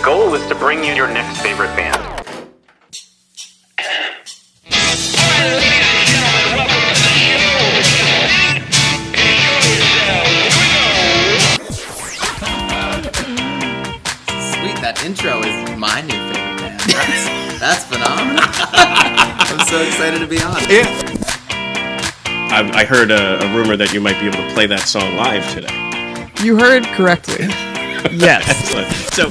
The goal is to bring you your next favorite band. Sweet, that intro is my new favorite band. That's phenomenal. I'm so excited to be on. Yeah. I heard a rumor that you might be able to play that song live today. You heard correctly. Yes. Excellent. So,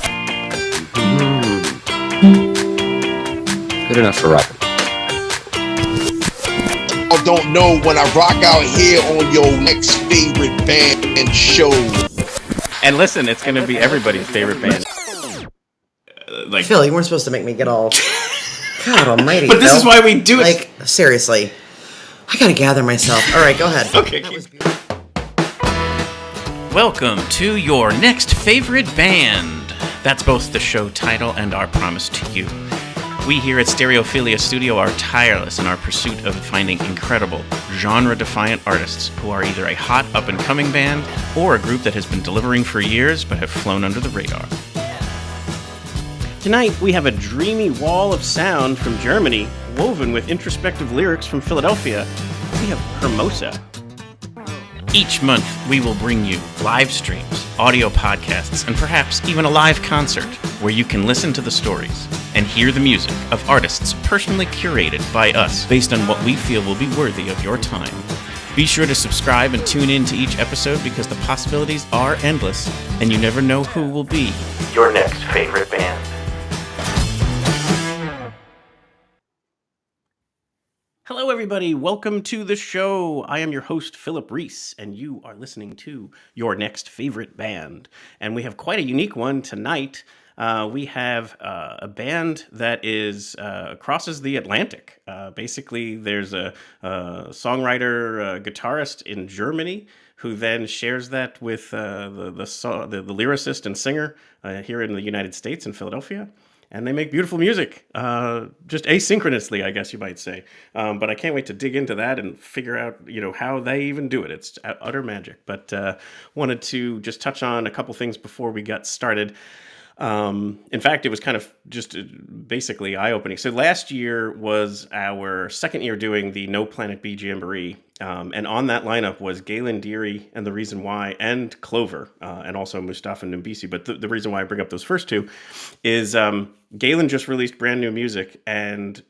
good enough for Robert. I don't know when I rock out here on your next favorite band show. and listen, it's going to be everybody's favorite band. Phil, you weren't supposed to make me get all... God almighty, But this Phil. is why we do it. Like, seriously. I gotta gather myself. All right, go ahead. Okay. Welcome to your next favorite band. That's both the show title and our promise to you. We here at Stereophilia Studio are tireless in our pursuit of finding incredible, genre-defiant artists who are either a hot, up-and-coming band or a group that has been delivering for years but have flown under the radar. Tonight, we have a dreamy wall of sound from Germany, woven with introspective lyrics from Philadelphia. We have Hermosa. Each month, we will bring you live streams, audio podcasts, and perhaps even a live concert where you can listen to the stories and hear the music of artists personally curated by us based on what we feel will be worthy of your time. Be sure to subscribe and tune in to each episode because the possibilities are endless and you never know who will be your next favorite band. Hello, everybody. Welcome to the show. I am your host, Philip Reese, and you are listening to Your Next Favorite Band. And we have quite a unique one tonight. We have a band that is crosses the Atlantic. Basically, there's a songwriter, guitarist in Germany who then shares that with the lyricist and singer here in the United States in Philadelphia. And they make beautiful music, just asynchronously, I guess you might say. But I can't wait to dig into that and figure out, how they even do it. It's utter magic. But wanted to just touch on a couple things before we got started. In fact, it was kind of just basically eye-opening. So last year was our second year doing the No Planet B Jamboree. And on that lineup was Galen Deary and The Reason Why and Clover, and also Mustafa Numbisi. But the reason why I bring up those first two is Galen just released brand new music and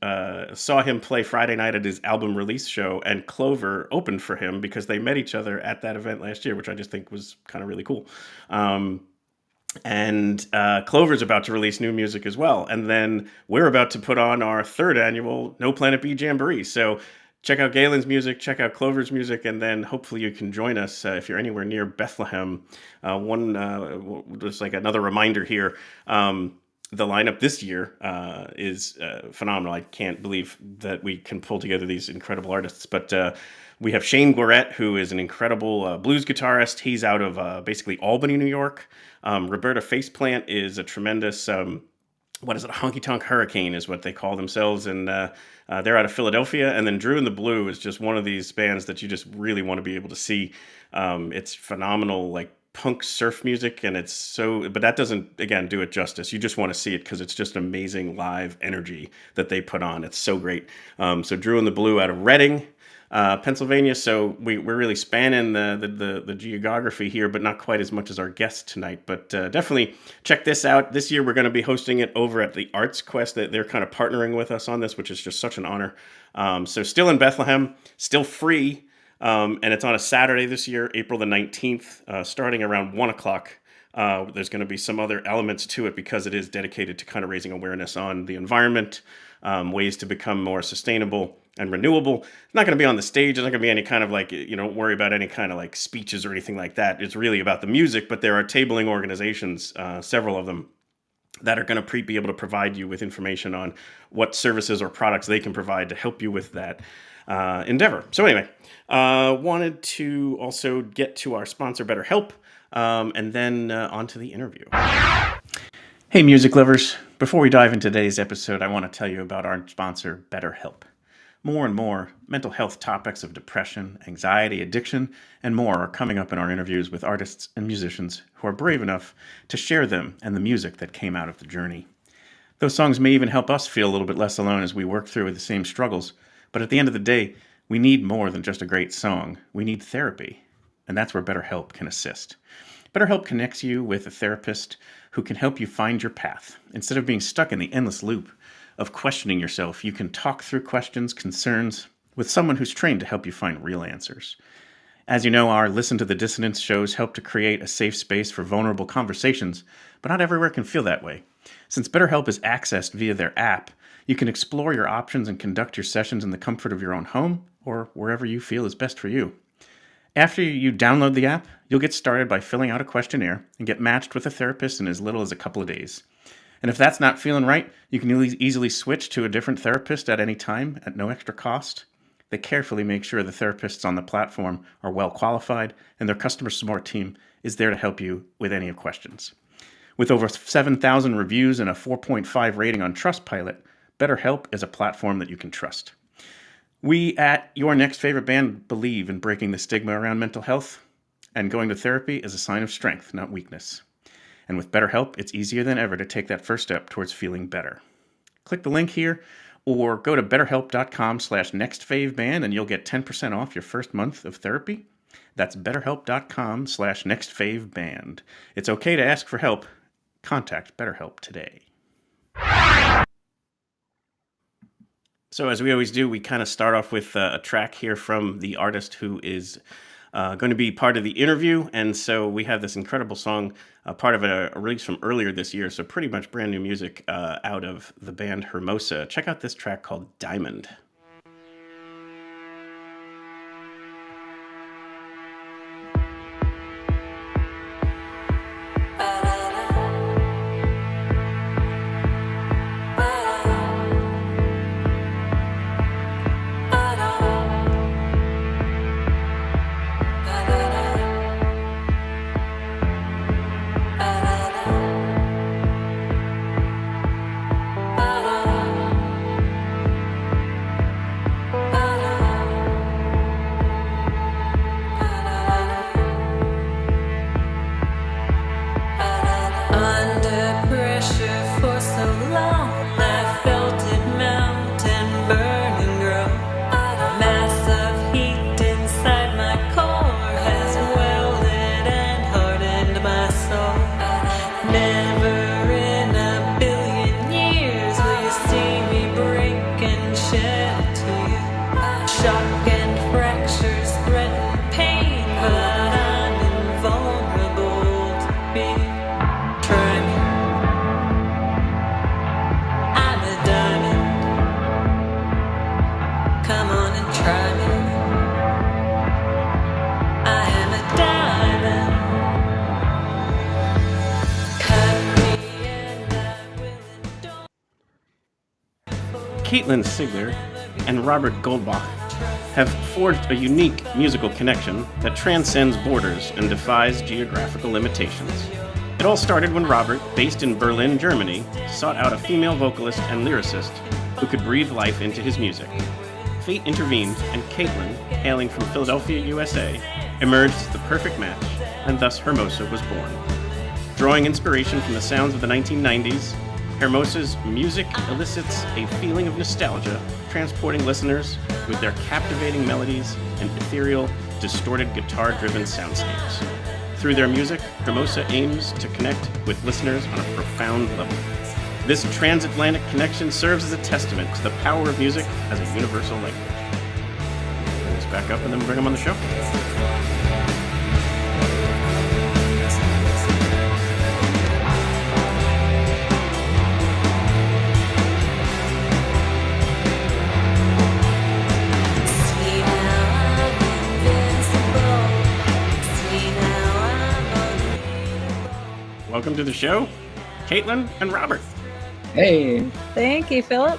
saw him play Friday night at his album release show, and Clover opened for him because they met each other at that event last year, which I just think was kind of really cool. And Clover's about to release new music as well. And then we're about to put on our third annual No Planet B Jamboree. So check out Galen's music, check out Clover's music, and then hopefully you can join us if you're anywhere near Bethlehem. Just like another reminder here, the lineup this year is phenomenal. I can't believe that we can pull together these incredible artists. But we have Shane Guaret, who is an incredible blues guitarist. He's out of basically Albany, New York. Roberta Faceplant is a tremendous, a honky-tonk hurricane is what they call themselves. And they're out of Philadelphia. And then Drew and the Blue is just one of these bands that you just really want to be able to see. It's phenomenal, like punk surf music. And it's but that doesn't, again, do it justice. You just want to see it because it's just amazing live energy that they put on. It's so great. So Drew and the Blue out of Reading, Pennsylvania. So we're really spanning the geography here, but not quite as much as our guest tonight. But definitely check this out. This year we're going to be hosting it over at the Arts Quest. They're kind of partnering with us on this, which is just such an honor. So still in Bethlehem, still free, and it's on a Saturday this year, April the 19th, starting around 1 o'clock. There's going to be some other elements to it because it is dedicated to kind of raising awareness on the environment, ways to become more sustainable and renewable. It's not going to be on the stage. There's not going to be any kind of don't worry about any kind of like speeches or anything like that. It's really about the music, but there are tabling organizations, several of them, that are going to be able to provide you with information on what services or products they can provide to help you with that endeavor. So anyway, wanted to also get to our sponsor, BetterHelp, and then on to the interview. Hey, music lovers. Before we dive into today's episode, I want to tell you about our sponsor, BetterHelp. More and more, mental health topics of depression, anxiety, addiction, and more are coming up in our interviews with artists and musicians who are brave enough to share them and the music that came out of the journey. Those songs may even help us feel a little bit less alone as we work through the same struggles, but at the end of the day, we need more than just a great song. We need therapy, and that's where BetterHelp can assist. BetterHelp connects you with a therapist who can help you find your path. Instead of being stuck in the endless loop of questioning yourself, you can talk through questions, concerns, with someone who's trained to help you find real answers. As you know, our Listen to the Dissonance shows help to create a safe space for vulnerable conversations, but not everywhere can feel that way. Since BetterHelp is accessed via their app, you can explore your options and conduct your sessions in the comfort of your own home or wherever you feel is best for you. After you download the app, you'll get started by filling out a questionnaire and get matched with a therapist in as little as a couple of days. And if that's not feeling right, you can easily switch to a different therapist at any time at no extra cost. They carefully make sure the therapists on the platform are well qualified and their customer support team is there to help you with any questions. With over 7,000 reviews and a 4.5 rating on Trustpilot, BetterHelp is a platform that you can trust. We at Your Next Favorite Band believe in breaking the stigma around mental health, and going to therapy is a sign of strength, not weakness. And with BetterHelp, it's easier than ever to take that first step towards feeling better. Click the link here or go to betterhelp.com/nextfaveband and you'll get 10% off your first month of therapy. That's betterhelp.com/nextfaveband. It's okay to ask for help. Contact BetterHelp today. So as we always do, we kind of start off with a track here from the artist who is going to be part of the interview. And so we have this incredible song, part of a release from earlier this year. So pretty much brand new music out of the band Hermosa. Check out this track called Diamond. Sigler and Robert Goldbach have forged a unique musical connection that transcends borders and defies geographical limitations. It all started when Robert, based in Berlin, Germany, sought out a female vocalist and lyricist who could breathe life into his music. Fate intervened, and Caitlin, hailing from Philadelphia, USA, emerged as the perfect match, and thus Hermosa was born. Drawing inspiration from the sounds of the 1990s, Hermosa's music elicits a feeling of nostalgia, transporting listeners with their captivating melodies and ethereal, distorted guitar-driven soundscapes. Through their music, Hermosa aims to connect with listeners on a profound level. This transatlantic connection serves as a testament to the power of music as a universal language. Bring this back up and then bring them on the show. Welcome to the show, Caitlin and Robert. Hey. Thank you, Philip.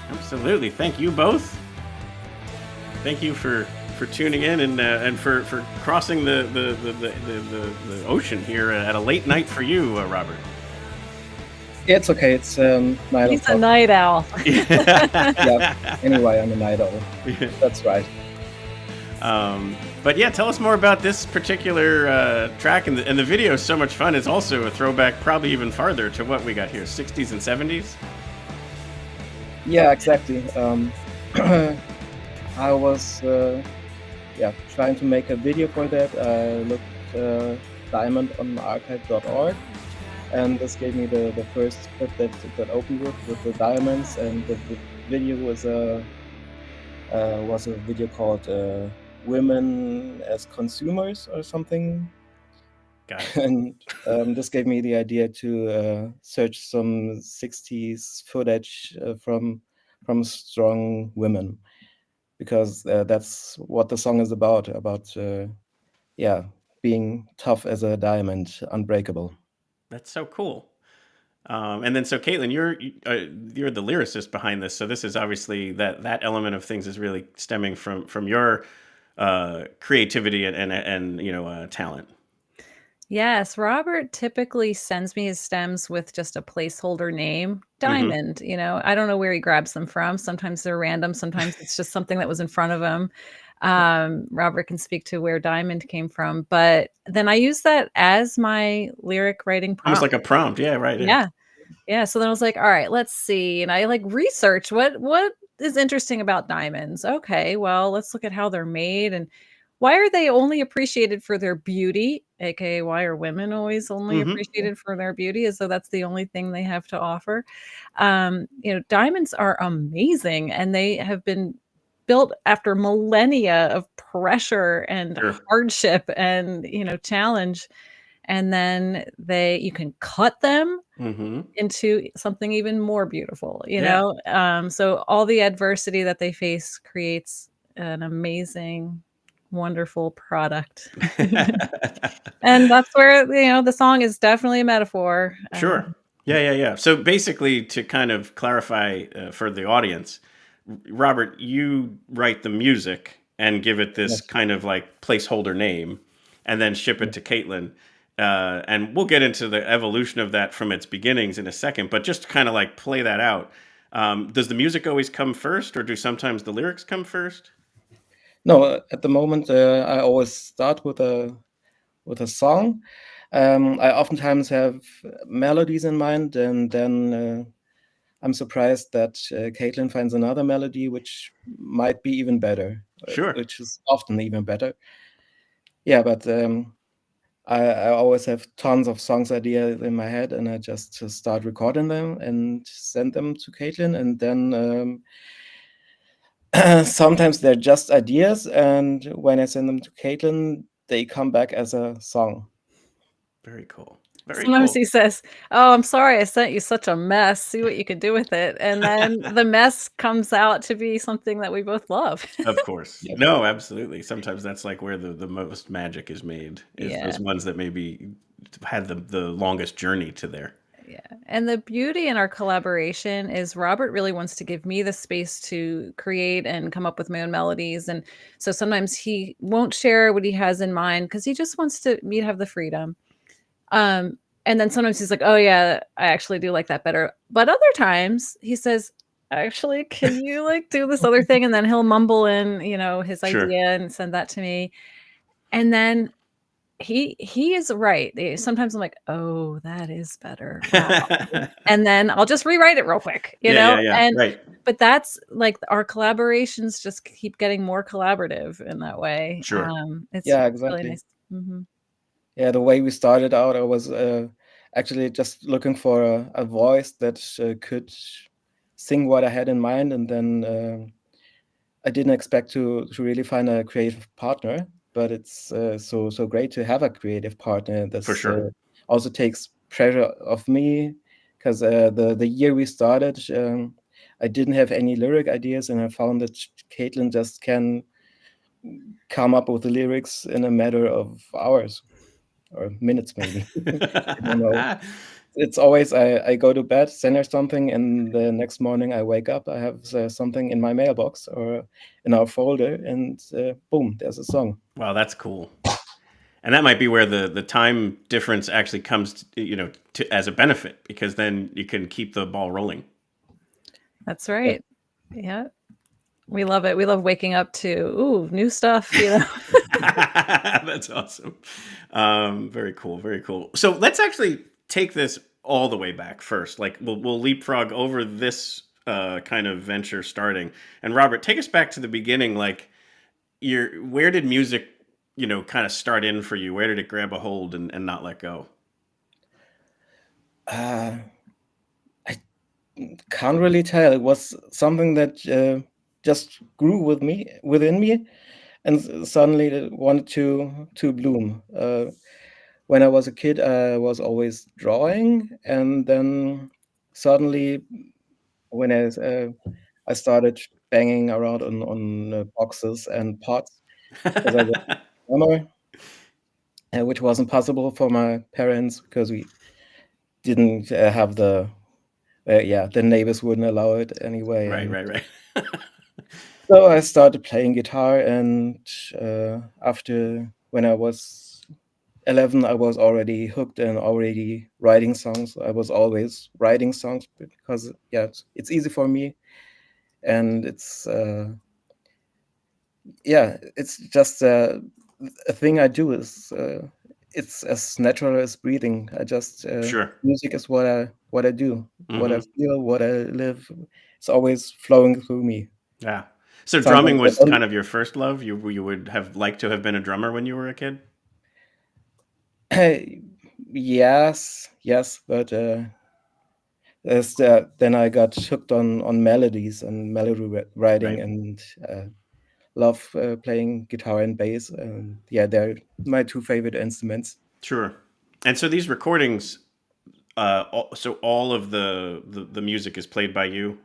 Absolutely. Thank you both. Thank you for tuning in and for crossing the ocean here at a late night for you, Robert. It's okay. It's 9 He's a o'clock. night owl. Yeah. Anyway, I'm a night owl. That's right. But yeah, tell us more about this particular track, and the video is so much fun. It's also a throwback, probably even farther to what we got here, 60s and 70s. Yeah, exactly. I was trying to make a video for that. I looked Diamond on archive.org, and this gave me the first script that opened with the diamonds, and the video was a video called Women as Consumers or something. Got it. And this gave me the idea to search some 60s footage from strong women, because that's what the song is about being tough as a diamond, unbreakable. That's so cool. And then, so Caitlin, you're the lyricist behind this. So this is obviously that element of things is really stemming from your creativity and talent. Yes, Robert typically sends me his stems with just a placeholder name, Diamond. I don't know where he grabs them from. Sometimes they're random. Sometimes it's just something that was in front of him. Robert can speak to where Diamond came from, but then I use that as my lyric writing prompt. Almost like a prompt. Yeah, right. Yeah. So then I was like, all right, let's see. And I research what is interesting about diamonds. Okay, well, let's look at how they're made, and why are they only appreciated for their beauty? AKA, why are women always only appreciated for their beauty, as though that's the only thing they have to offer? Diamonds are amazing, and they have been built after millennia of pressure and hardship and challenge. And then you can cut them into something even more beautiful, so all the adversity that they face creates an amazing, wonderful product. And that's where the song is definitely a metaphor. Sure. Yeah. So basically, to kind of clarify for the audience, Robert, you write the music and give it this kind of like placeholder name, and then ship it to Caitlin. And we'll get into the evolution of that from its beginnings in a second, but just to kind of like play that out. Does the music always come first, or do sometimes the lyrics come first? No, at the moment I always start with a song. I oftentimes have melodies in mind, and then I'm surprised that Caitlin finds another melody which might be even better. Sure. Which is often even better. Yeah, but I always have tons of songs ideas in my head, and I just start recording them and send them to Caitlin, and then sometimes they're just ideas, and when I send them to Caitlin, they come back as a song. Very cool. Sometimes he says, "Oh, I'm sorry I sent you such a mess. See what you can do with it." And then the mess comes out to be something that we both love. Of course. No, absolutely. Sometimes that's like where the most magic is made, is those ones that maybe had the longest journey to there. Yeah. And the beauty in our collaboration is Robert really wants to give me the space to create and come up with my own melodies. And so sometimes he won't share what he has in mind because he just wants me to have the freedom. And then sometimes he's like, "Oh yeah, I actually do like that better." But other times he says, "Actually, can you do this other thing?" And then he'll mumble in, his idea and send that to me. And then he is right. Sometimes I'm like, "Oh, that is better." Wow. And then I'll just rewrite it real quick, Yeah, And right. but that's like our collaborations just keep getting more collaborative in that way. Sure. It's exactly. really nice. Mm-hmm. Yeah, the way we started out, I was actually just looking for a voice that could sing what I had in mind, and then I didn't expect to really find a creative partner, but it's so great to have a creative partner. That For sure. Also takes pressure off me, because the year we started, I didn't have any lyric ideas, and I found that Caitlin just can come up with the lyrics in a matter of hours. Or minutes, maybe. I don't know. It's always I go to bed, send her something, and the next morning I wake up, I have something in my mailbox or in our folder, and boom, there's a song. Wow, that's cool. And that might be where the time difference actually comes, as a benefit, because then you can keep the ball rolling. That's right. Yeah. We love it. We love waking up to new stuff, That's awesome. Very cool. Very cool. So let's actually take this all the way back first. Like we'll leapfrog over this kind of venture starting. And Robert, take us back to the beginning. Like where did music, kind of start in for you? Where did it grab a hold and not let go? I can't really tell. It was something that just grew within me, and suddenly it wanted to bloom. When I was a kid, I was always drawing, and then suddenly, when I started banging around on boxes and pots, because I was a drummer, which wasn't possible for my parents because we didn't have the neighbors wouldn't allow it anyway. Right. So I started playing guitar, and after when I was 11, I was already hooked and already writing songs. I was always writing songs because it's easy for me, and it's just a thing I do. It's as natural as breathing. I just Sure. Music is what I do, what I Mhm. feel, what I live. It's always flowing through me. Yeah. So Something drumming that was only- kind of your first love. You would have liked to have been a drummer when you were a kid. Yes, but then I got hooked on melodies and melody writing, Right. and love playing guitar and bass. And they're my two favorite instruments. Sure. And so these recordings, so all of the music is played by you.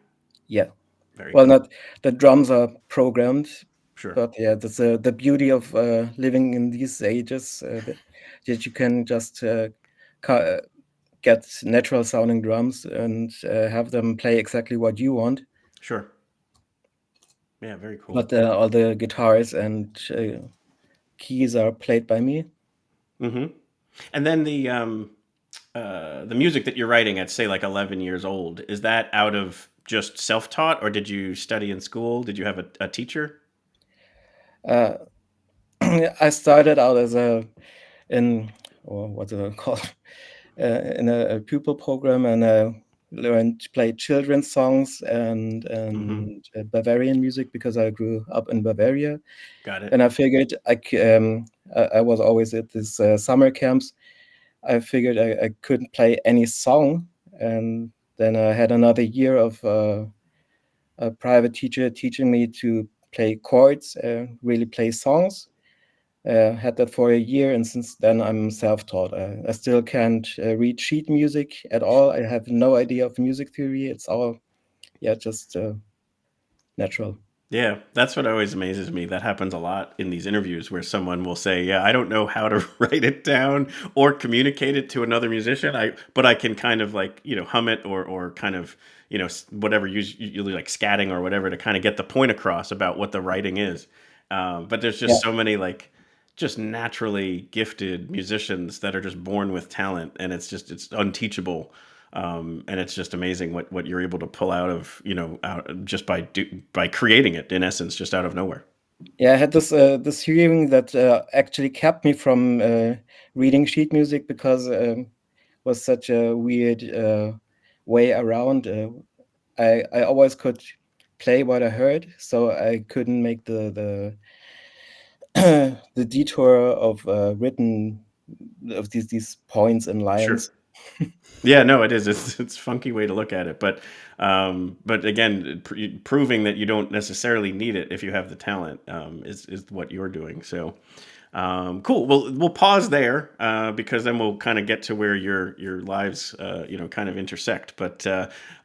Yeah. Very Well, cool. not the drums are programmed, Sure. but that's the beauty of living in these ages, that you can just get natural sounding drums and have them play exactly what you want. Sure. Yeah. Very cool. But all the guitars and keys are played by me. Mm-hmm. And then the music that you're writing at, say, like 11 years old, is that out of just self-taught, or did you study in school? Did you have a teacher? I started out as what's it called? In a pupil program, and learned to play children's songs and Bavarian music because I grew up in Bavaria. Got it. And I figured I was always at these summer camps. I figured I couldn't play any song, and then I had another year of a private teacher teaching me to play chords, really play songs. Had that for a year, and since then I'm self-taught. I still can't read sheet music at all. I have no idea of music theory. It's all, just natural. Yeah, that's what always amazes me. That happens a lot in these interviews where someone will say, "Yeah, I don't know how to write it down or communicate it to another musician. But I can kind of like hum it or kind of whatever you like scatting or whatever to kind of get the point across about what the writing is." But there's just so many like just naturally gifted musicians that are just born with talent, and it's unteachable. And it's just amazing what you're able to pull out of out just by creating it, in essence, just out of nowhere. Yeah, I had this hearing that actually kept me from reading sheet music because it was such a weird way around. I always could play what I heard, so I couldn't make the the detour of written of these points and lines. Sure. Yeah, no, it is. It's a funky way to look at it, but again, proving that you don't necessarily need it if you have the talent is what you're doing. So cool. Well, we'll pause there because then we'll kind of get to where your lives kind of intersect. But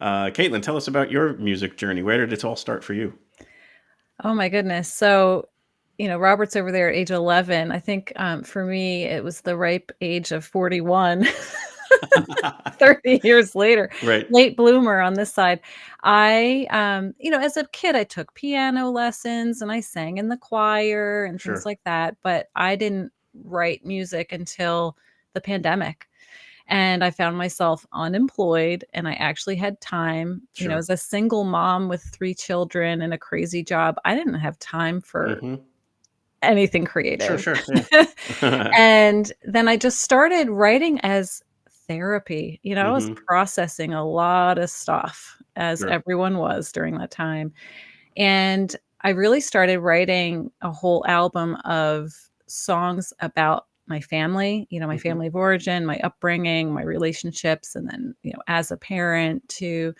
Caitlin, tell us about your music journey. Where did it all start for you? Oh my goodness. So, Robert's over there at age 11. I think for me, it was the ripe age of 41. 30 years later, Right. late bloomer on this side. I, as a kid, I took piano lessons and I sang in the choir and Sure. things like that, but I didn't write music until the pandemic. And I found myself unemployed, and I actually had time, Sure. as a single mom with 3 children and a crazy job. I didn't have time for anything creative. Sure. Yeah. And then I just started writing as therapy. I was Mhm. processing a lot of stuff, as Sure. everyone was during that time. And I really started writing a whole album of songs about my family, my family of origin, my upbringing, my relationships, and then, as a parent too,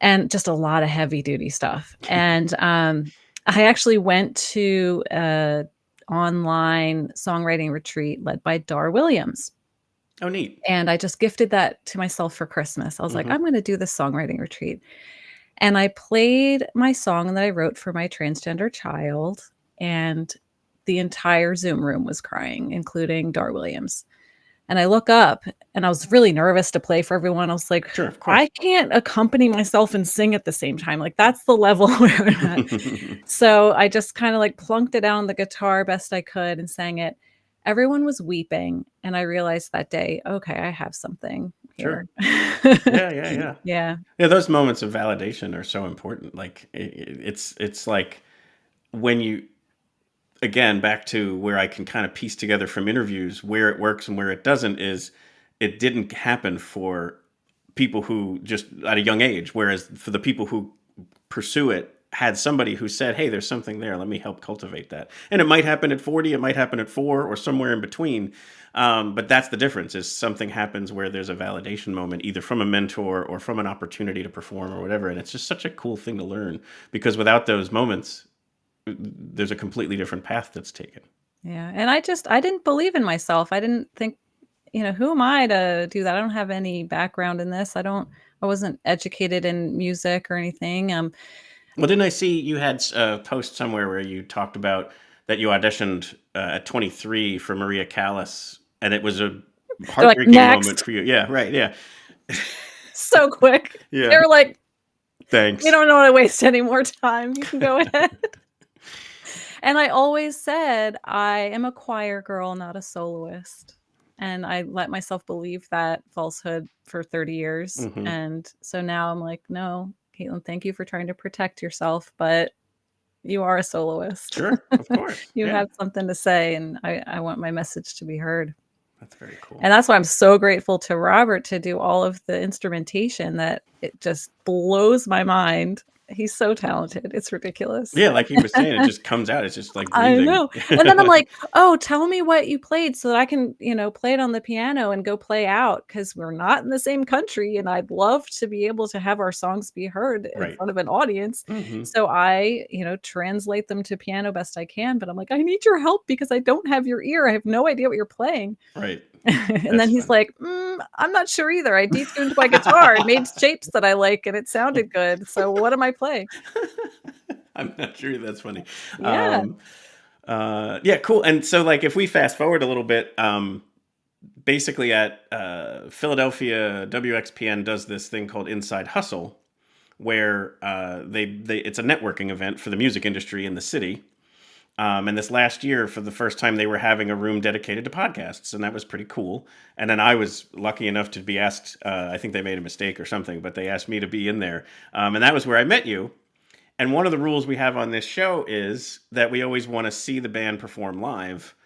and just a lot of heavy duty stuff. And I actually went to a online songwriting retreat led by Dar Williams. Oh, neat. And I just gifted that to myself for Christmas. I was like, I'm going to do this songwriting retreat. And I played my song that I wrote for my transgender child, and the entire Zoom room was crying, including Dar Williams. And I look up, and I was really nervous to play for everyone. I was like, Sure, of course. I can't accompany myself and sing at the same time. Like, that's the level where I'm at. So I just kind of like plunked it out on the guitar best I could and sang it. Everyone was weeping. And I realized that day, okay, I have something here. Yeah. Yeah. Yeah, those moments of validation are so important. Like it's like when you, again, back to where I can kind of piece together from interviews where it works and where it doesn't, is it didn't happen for people who just at a young age, whereas for the people who pursue it, had somebody who said, hey, there's something there, let me help cultivate that. And it might happen at 40, it might happen at 4, or somewhere in between. But that's the difference, is something happens where there's a validation moment, either from a mentor or from an opportunity to perform or whatever. And it's just such a cool thing to learn, because without those moments, there's a completely different path that's taken. Yeah. And I didn't believe in myself. I didn't think, who am I to do that? I don't have any background in this. I wasn't educated in music or anything. Well, didn't I see you had a post somewhere where you talked about that you auditioned at 23 for Maria Callas, and it was a heartbreaking moment for you. Yeah, right. Yeah. So quick. Yeah. They were like, thanks. We don't want to waste any more time. You can go ahead. And I always said, I am a choir girl, not a soloist. And I let myself believe that falsehood for 30 years. And so now I'm like, no, Caitlin, thank you for trying to protect yourself, but you are a soloist. Sure, of course. You have something to say, and I want my message to be heard. That's very cool. And that's why I'm so grateful to Robert to do all of the instrumentation, that it just blows my mind. He's so talented. It's ridiculous. Yeah, like he was saying, it just comes out. It's just like breathing. I know. And then I'm like, oh, tell me what you played so that I can, play it on the piano and go play out, because we're not in the same country. And I'd love to be able to have our songs be heard in front of an audience. So I, translate them to piano best I can. But I'm like, I need your help because I don't have your ear. I have no idea what you're playing. Right. And then he's like, I'm not sure either. I detuned my guitar and made shapes that I like, and it sounded good. So what am I playing? I'm not sure. That's funny. Yeah. Yeah, cool. And so, like, if we fast forward a little bit, basically at Philadelphia, WXPN does this thing called Inside Hustle, where it's a networking event for the music industry in the city. And this last year, for the first time, they were having a room dedicated to podcasts, and that was pretty cool. And then I was lucky enough to be asked, I think they made a mistake or something, but they asked me to be in there. And that was where I met you. And one of the rules we have on this show is that we always want to see the band perform live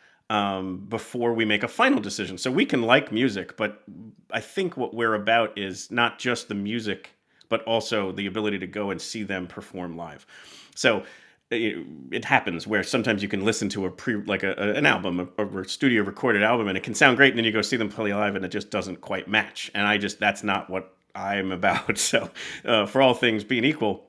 before we make a final decision. So we can like music, but I think what we're about is not just the music, but also the ability to go and see them perform live. So it happens where sometimes you can listen to an album, a studio recorded album, and it can sound great, and then you go see them play live and it just doesn't quite match. And that's not what I'm about. So for all things being equal,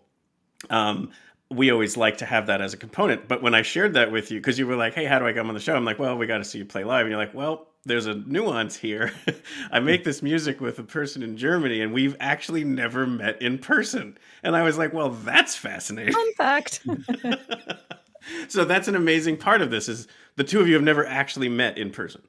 we always like to have that as a component. But when I shared that with you, because you were like, hey, how do I come on the show? I'm like, well, we got to see you play live. And you're like, well, there's a nuance here. I make this music with a person in Germany, and we've actually never met in person. And I was like, well, that's fascinating. Fun fact. So that's an amazing part of this, is the two of you have never actually met in person.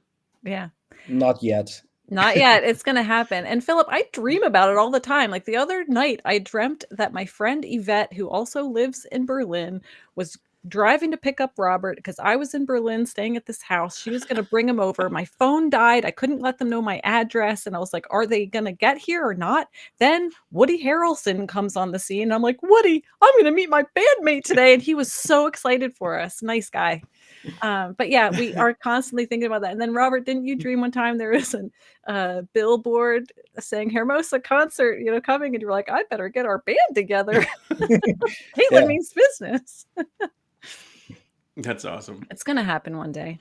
Yeah. Not yet. Not yet. It's going to happen. And Philip, I dream about it all the time. Like the other night, I dreamt that my friend Yvette, who also lives in Berlin, was driving to pick up Robert because I was in Berlin staying at this house. She was going to bring him over. My phone died. I couldn't let them know my address. And I was like, are they going to get here or not? Then Woody Harrelson comes on the scene. I'm like, Woody, I'm going to meet my bandmate today. And he was so excited for us. Nice guy. But yeah, we are constantly thinking about that. And then Robert, didn't you dream one time there was a billboard saying Hermosa concert, coming, and you're like, I better get our band together. Caitlin means business. That's awesome. It's gonna happen one day.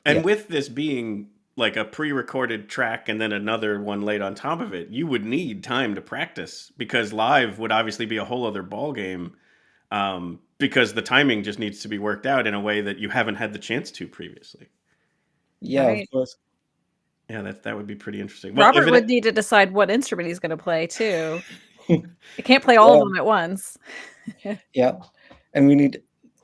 And with this being like a pre-recorded track and then another one laid on top of it, you would need time to practice, because live would obviously be a whole other ball game. Because the timing just needs to be worked out in a way that you haven't had the chance to previously. Yeah, Right. of course. Yeah, that would be pretty interesting. Robert would need to decide what instrument he's going to play too. He can't play all of them at once. Yeah, and we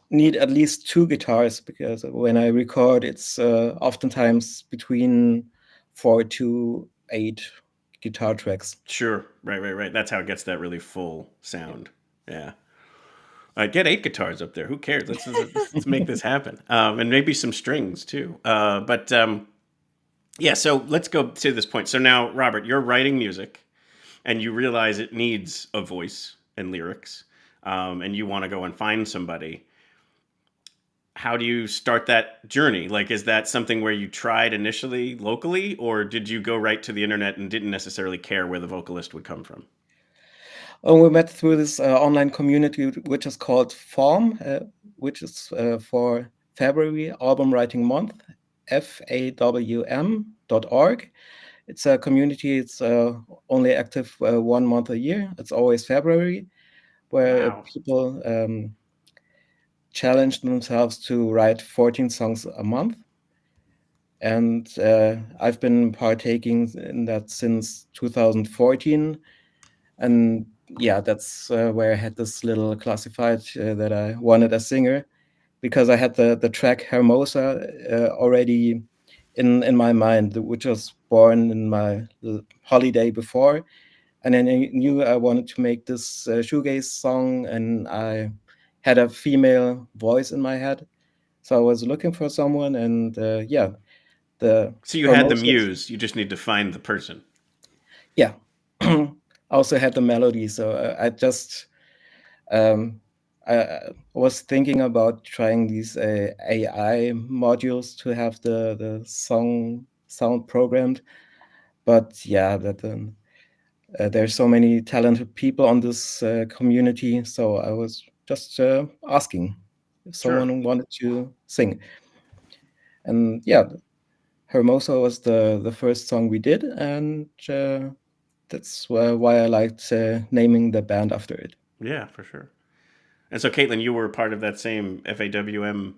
need at least 2 guitars, because when I record, it's oftentimes between 4 to 8 guitar tracks. Sure, right. That's how it gets that really full sound. Yeah. Get 8 guitars up there. Who cares? Let's make this happen. And maybe some strings too. Yeah, so let's go to this point. So now, Robert, you're writing music and you realize it needs a voice and lyrics, and you want to go and find somebody. How do you start that journey? Like, is that something where you tried initially locally, or did you go right to the internet and didn't necessarily care where the vocalist would come from? We met through this online community, which is called FAWM, which is for February Album Writing Month, FAWM.org. It's a community, it's only active 1 month a year. It's always February, where people challenge themselves to write 14 songs a month. And I've been partaking in that since 2014. And yeah, that's where I had this little classified that I wanted a singer, because I had the track Hermosa already in my mind, which was born in my holiday before. And then I knew I wanted to make this shoegaze song, and I had a female voice in my head. So I was looking for someone, and So you had the muse, you just need to find the person. Yeah. I also had the melody, so I just I was thinking about trying these AI modules to have the sound programmed, but yeah, that there's so many talented people on this community, so I was just asking if someone wanted to sing, and yeah, Hermosa was the first song we did, and that's why I liked naming the band after it. Yeah, for sure. And so, Caitlin, you were part of that same FAWM.org?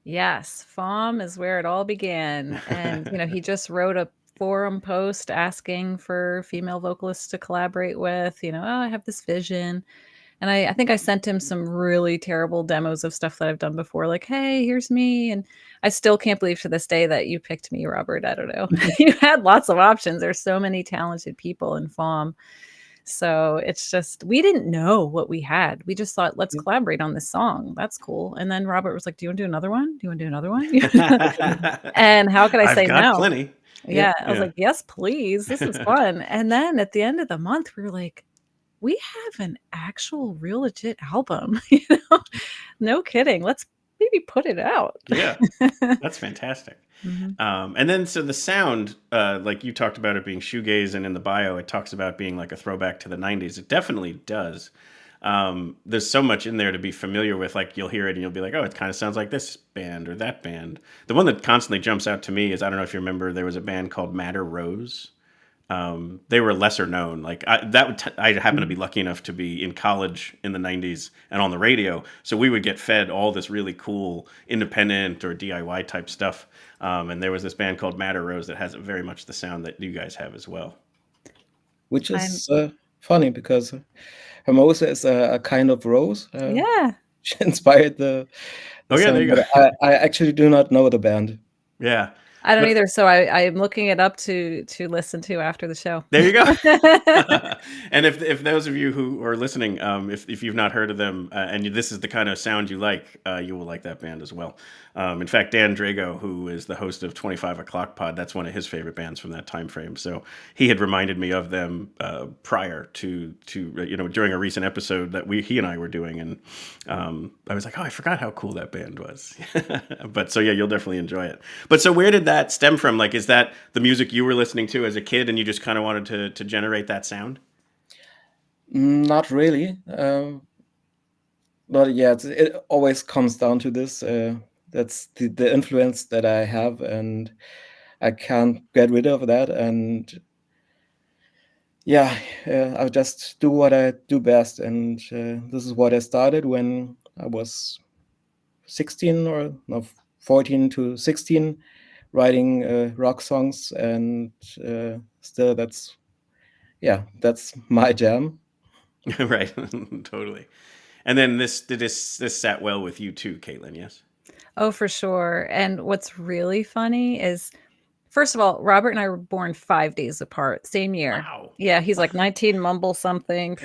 Yes, FAWM is where it all began. And, he just wrote a forum post asking for female vocalists to collaborate with, I have this vision. And I think I sent him some really terrible demos of stuff that I've done before, like, hey, here's me. And I still can't believe to this day that you picked me, Robert. I don't know. You had lots of options. There's so many talented people in FAWM. So it's just, we didn't know what we had. We just thought, let's collaborate on this song. That's cool. And then Robert was like, do you want to do another one? Do you want to do another one? And how could I say I've got no? plenty. Yeah. I was like, yes, please. This is fun. And then at the end of the month, we were like, we have an actual real legit album, no kidding. Let's maybe put it out. Yeah, that's fantastic. Mm-hmm. And then, so the sound, like you talked about it being shoegaze, and in the bio, it talks about being like a throwback to the 90s. It definitely does. There's so much in there to be familiar with. Like, you'll hear it and you'll be like, oh, it kind of sounds like this band or that band. The one that constantly jumps out to me is, I don't know if you remember, there was a band called Madder Rose. They were lesser known. Like I happened to be lucky enough to be in college in the 90s and on the radio. So we would get fed all this really cool independent or DIY type stuff. And there was this band called Madder Rose that has very much the sound that you guys have as well. Which is funny, because Hermosa is a kind of rose. Yeah. Inspired the song, there you go. I actually do not know the band. Yeah. I don't But- either. So I'm looking it up to listen to after the show. There you go. And if those of you who are listening, if you've not heard of them and this is the kind of sound you like, you will like that band as well. In fact, Dan Drago, who is the host of 25 O'Clock Pod, that's one of his favorite bands from that time frame. So he had reminded me of them prior to during a recent episode that he and I were doing, and I was like, oh, I forgot how cool that band was. But so yeah, you'll definitely enjoy it. But so where did that stem from? Like, is that the music you were listening to as a kid, and you just kind of wanted to generate that sound? Not really. But yeah, it always comes down to this. That's the influence that I have, and I can't get rid of that. And yeah, I just do what I do best. And this is what I started when I was 16 or no, 14 to 16, writing rock songs. And still, that's my jam. Right. Totally. And then this sat well with you too, Caitlin, yes? Oh, for sure. And what's really funny is, first of all, Robert and I were born 5 days apart, same year. Wow. Yeah, he's like 19 mumble something.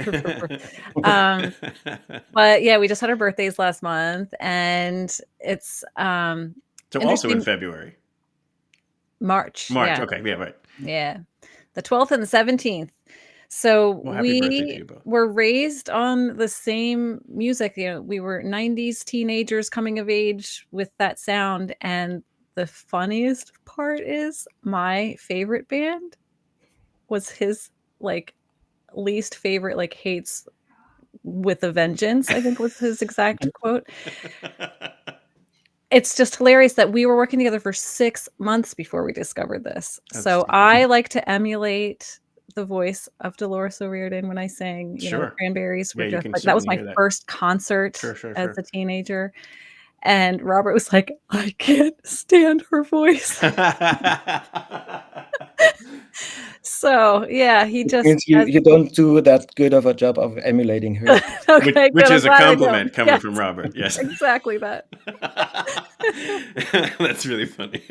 But yeah, we just had our birthdays last month, and it's So also in February. March. March. Yeah. Okay. Yeah. Right. Yeah. The 12th and the 17th. So Well, happy birthday to we you both. were raised on the same music. We were 90s teenagers coming of age with that sound. And the funniest part is my favorite band was his like least favorite, like hates with a vengeance, I think was his exact quote. It's just hilarious that we were working together for 6 months before we discovered this. So I like to emulate the voice of Dolores O'Riordan when I sang, Cranberries. Yeah, that was my first concert as a teenager. And Robert was like, I can't stand her voice. So yeah, he just means you don't do that good of a job of emulating her. Okay, which good. is a compliment coming from Robert. Yes, exactly that. That's really funny.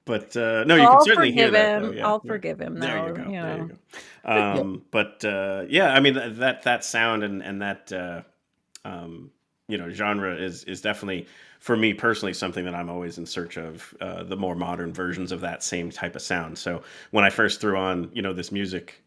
But no, you can certainly hear that. Though. Yeah, I'll forgive him. There you go. There you go. But yeah, I mean that sound and that genre is definitely, for me personally, something that I'm always in search of, the more modern versions of that same type of sound. So when I first threw on, this music,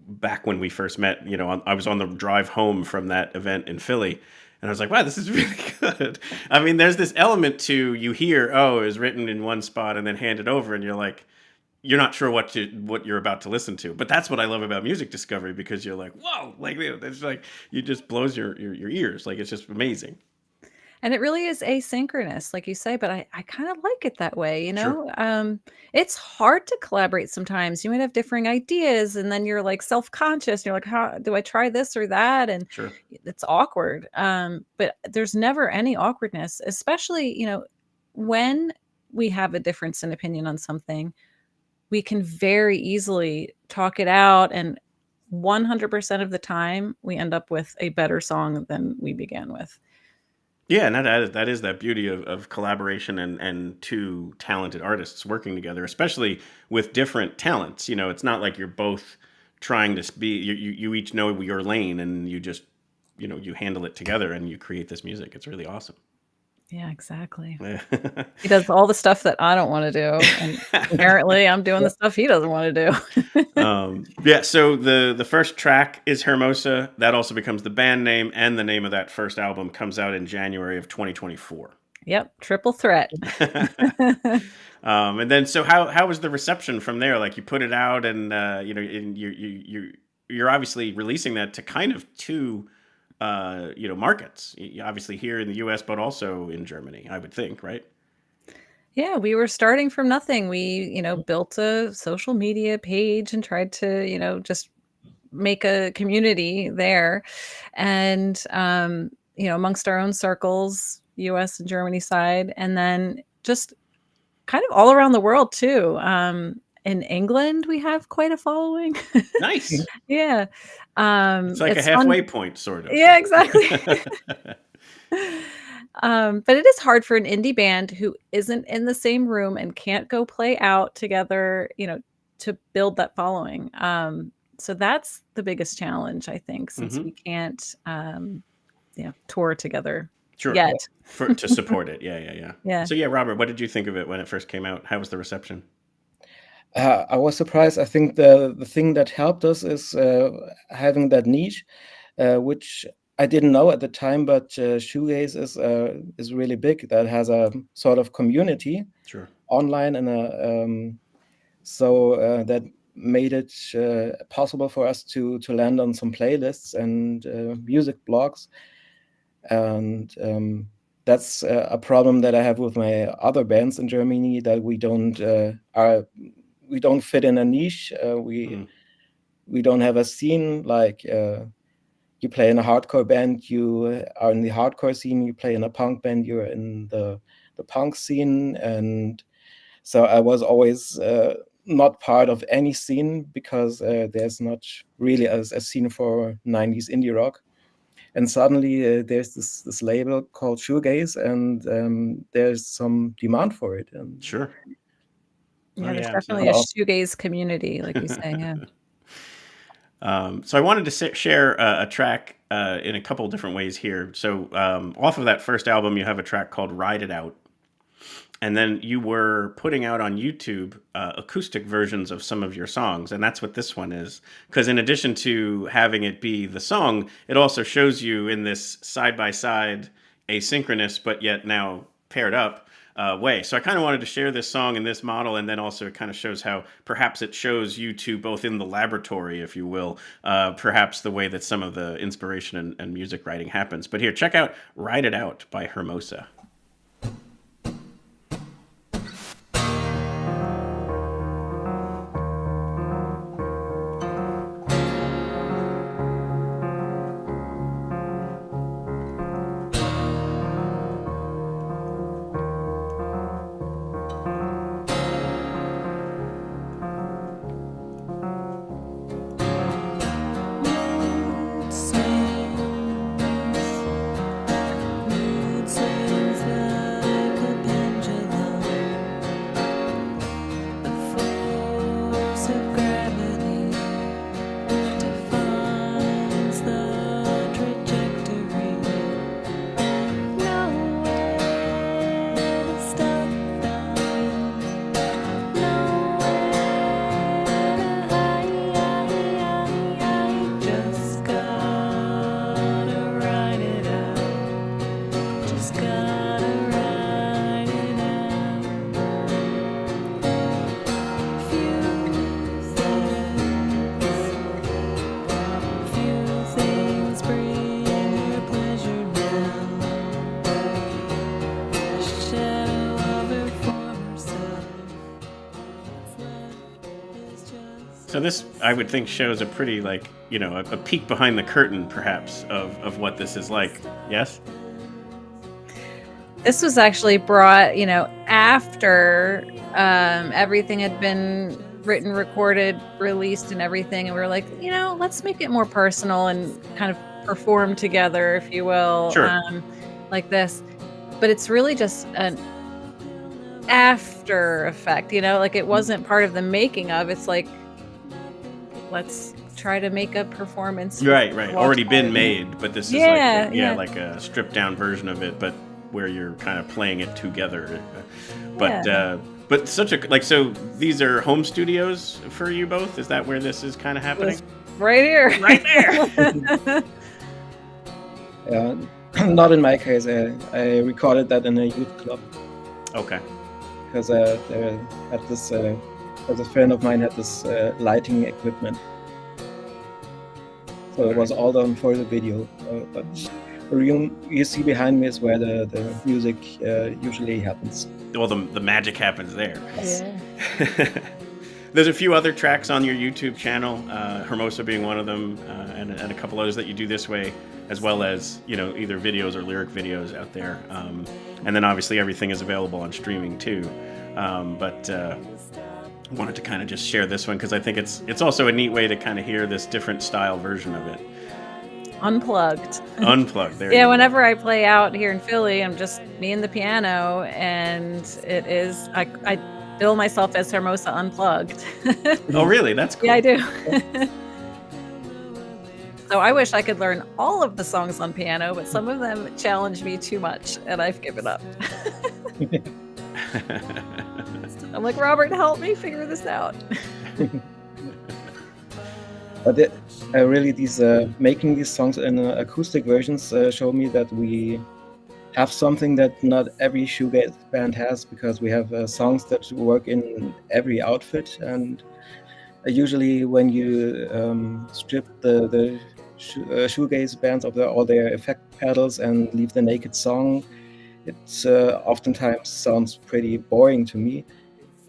back when we first met, I was on the drive home from that event in Philly, and I was like, wow, this is really good. I mean, there's this element to, you hear, it was written in one spot and then handed over, and you're like, you're not sure what you're about to listen to. But that's what I love about music discovery, because you're like, whoa, like it's like, you just blows your ears. Like, it's just amazing. And it really is asynchronous, like you say, but I kind of like it that way, Sure. It's hard to collaborate sometimes. You might have differing ideas, and then you're like self-conscious. You're like, how do I try this or that? And Sure. it's awkward. But there's never any awkwardness, especially, when we have a difference in opinion on something, we can very easily talk it out. And 100% of the time we end up with a better song than we began with. Yeah, and that is that beauty of collaboration and two talented artists working together, especially with different talents. It's not like you're both trying to be, you each know your lane, and you just, you handle it together and you create this music. It's really awesome. Yeah, exactly. He does all the stuff that I don't want to do, and apparently I'm doing the stuff he doesn't want to do. Yeah, so the first track is Hermosa. That also becomes the band name, and the name of that first album comes out in January of 2024. Yep, triple threat. And then, so how was the reception from there? Like, you put it out, and you're obviously releasing that to kind of two markets, obviously here in the US, but also in Germany, I would think, right? Yeah, we were starting from nothing. We, built a social media page and tried to, just make a community there. And, amongst our own circles, US and Germany side, and then just kind of all around the world too. In England, we have quite a following. Nice. Yeah. It's like a halfway point, sort of. Yeah, exactly. But it is hard for an indie band who isn't in the same room and can't go play out together, to build that following. So that's the biggest challenge, I think, since we can't, tour together Sure. yet. To support it. Yeah. Yeah. So yeah, Robert, what did you think of it when it first came out? How was the reception? I was surprised. I think the thing that helped us is having that niche, which I didn't know at the time, but shoegaze is really big. That has a sort of community Sure. online, and so that made it possible for us to land on some playlists and music blogs, and that's a problem that I have with my other bands in Germany, that we don't fit in a niche. We don't have a scene. Like you play in a hardcore band, you are in the hardcore scene. You play in a punk band, you're in the punk scene. And so I was always not part of any scene, because there's not really a scene for 90s indie rock. And suddenly there's this label called shoegaze, and there's some demand for it. And Sure. Yeah, there's definitely a shoegaze community, like you say. Yeah. So I wanted to share a track in a couple different ways here. So off of that first album, you have a track called Ride It Out. And then you were putting out on YouTube acoustic versions of some of your songs. And that's what this one is. Because in addition to having it be the song, it also shows you in this side-by-side asynchronous, but yet now paired up way. So I kind of wanted to share this song in this model, and then also it kind of shows how perhaps it shows you two both in the laboratory, if you will, perhaps the way that some of the inspiration and music writing happens. But here, check out Ride It Out by Hermosa. So this, I would think, shows a pretty, a peek behind the curtain, perhaps, of what this is like. Yes? This was actually brought, after everything had been written, recorded, released, and everything. And we were like, let's make it more personal and kind of perform together, if you will, sure. Like this. But it's really just an after effect, it wasn't part of the making of. It's like, let's try to make a performance. Right. Already been made, but this is like a stripped down version of it, but where you're kind of playing it together. But such a, so these are home studios for you both? Is that where this is kind of happening? Right here. Right there. Not in my case. I recorded that in a youth club. Okay. Because a friend of mine had this lighting equipment, so it was all done for the video. But the room you see behind me is where the music usually happens. Well, the magic happens there. Yes. Yeah. There's a few other tracks on your YouTube channel, Hermosa being one of them, and a couple others that you do this way, as well as either videos or lyric videos out there. And then obviously everything is available on streaming too. But wanted to kind of just share this one because I think it's also a neat way to kind of hear this different style version of it. Unplugged. Unplugged. There Yeah, you whenever I play out here in Philly, I'm just me and the piano, and it is I bill myself as Hermosa Unplugged. go. Oh, really? That's cool. Yeah, I do. So I wish I could learn all of the songs on piano, but some of them challenge me too much, and I've given up. I'm like, Robert, help me figure this out. But really, these making these songs in acoustic versions show me that we have something that not every shoegaze band has, because we have songs that work in every outfit. And usually, when you strip the shoegaze bands of all their effect pedals and leave the naked song, it oftentimes sounds pretty boring to me.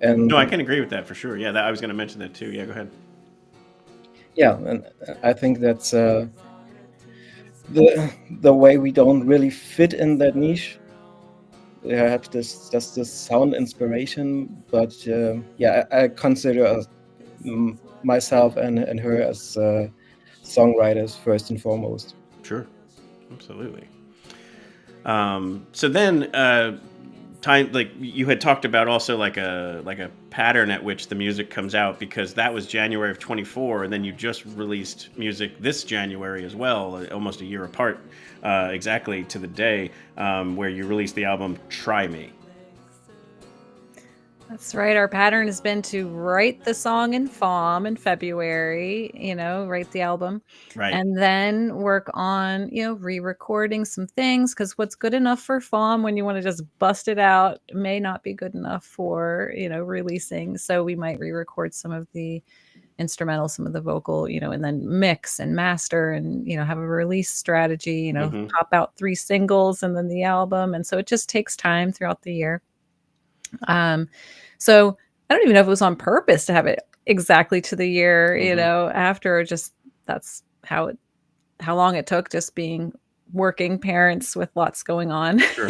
And No, I can agree with that for sure. Yeah, I was going to mention that too. Yeah, go ahead. yeah, and I think that's the way we don't really fit in that niche. We have just this sound inspiration, but yeah, I consider myself and her as songwriters first and foremost. Sure, absolutely. So then, time, like you had talked about also like a pattern at which the music comes out, because that was January of 24, and then you just released music this January as well, almost a year apart, exactly to the day, where you released the album Try Me. That's right. Our pattern has been to write the song in FOM in February, write the album, Right. and then work on, re-recording some things, because what's good enough for FOM when you want to just bust it out may not be good enough for, releasing. So we might re-record some of the instrumental, some of the vocal, and then mix and master and, have a release strategy, pop out 3 singles and then the album. And so it just takes time throughout the year. So I don't even know if it was on purpose to have it exactly to the year, after, just that's how long it took, just being working parents with lots going on. Sure.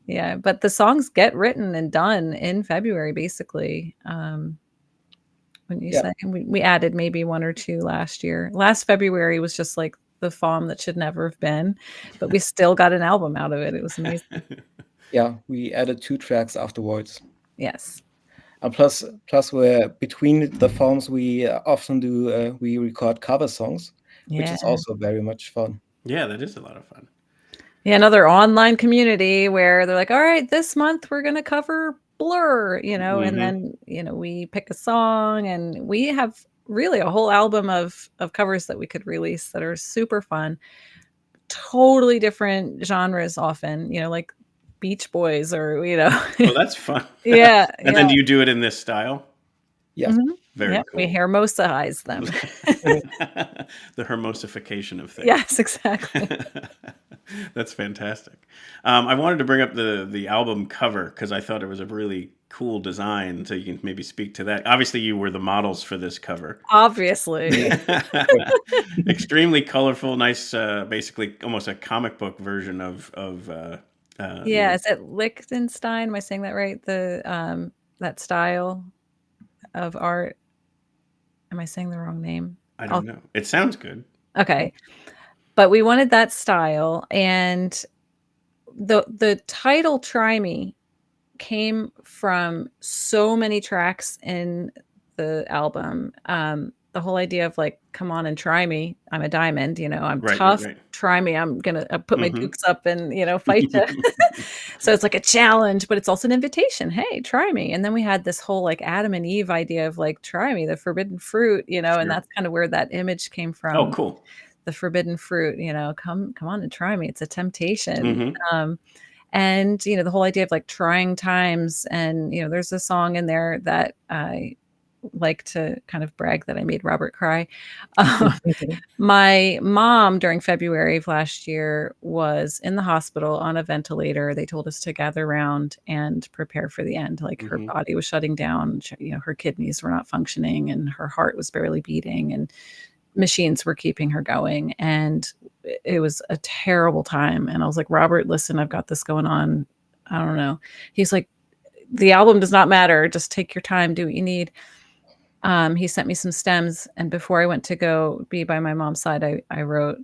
Yeah. But the songs get written and done in February, basically. When you say we added maybe 1 or 2 last year. Last February was just like the FOM that should never have been, but we still got an album out of it. It was amazing. Yeah, we added 2 tracks afterwards. Yes. And plus we're between the forms, we often do we record cover songs, which is also very much fun. Yeah, that is a lot of fun. Yeah, another online community where they're like, all right, this month we're going to cover Blur, and then, we pick a song, and we have really a whole album of covers that we could release that are super fun. Totally different genres often, like Beach Boys or, Oh, that's fun. Yeah. And then do you do it in this style? Yeah. Very cool. We Hermosaize them. The Hermosification of things. Yes, exactly. That's fantastic. I wanted to bring up the album cover because I thought it was a really cool design. So you can maybe speak to that. Obviously, you were the models for this cover. Obviously. Extremely colorful, nice, basically almost a comic book version of yeah, is it Liechtenstein? Am I saying that right? The that style of art. Am I saying the wrong name? I don't know. It sounds good. Okay. But we wanted that style, and the title Try Me came from so many tracks in the album. The whole idea of like, come on and try me. I'm a diamond, I'm tough. Right. Try me. I'm going to put my dukes up and, fight you. So it's like a challenge, but it's also an invitation. Hey, try me. And then we had this whole like Adam and Eve idea of like, try me, the forbidden fruit, Sure. And that's kind of where that image came from. Oh, cool. The forbidden fruit, come on and try me. It's a temptation. And, the whole idea of like trying times. And, there's a song in there that I like to kind of brag that I made Robert cry. My mom during February of last year was in the hospital on a ventilator. They told us to gather around and prepare for the end. Like her body was shutting down, her kidneys were not functioning and her heart was barely beating and machines were keeping her going. And it was a terrible time. And I was like, Robert, listen, I've got this going on. I don't know. He's like, the album does not matter. Just take your time, do what you need. He sent me some stems, and before I went to go be by my mom's side, I wrote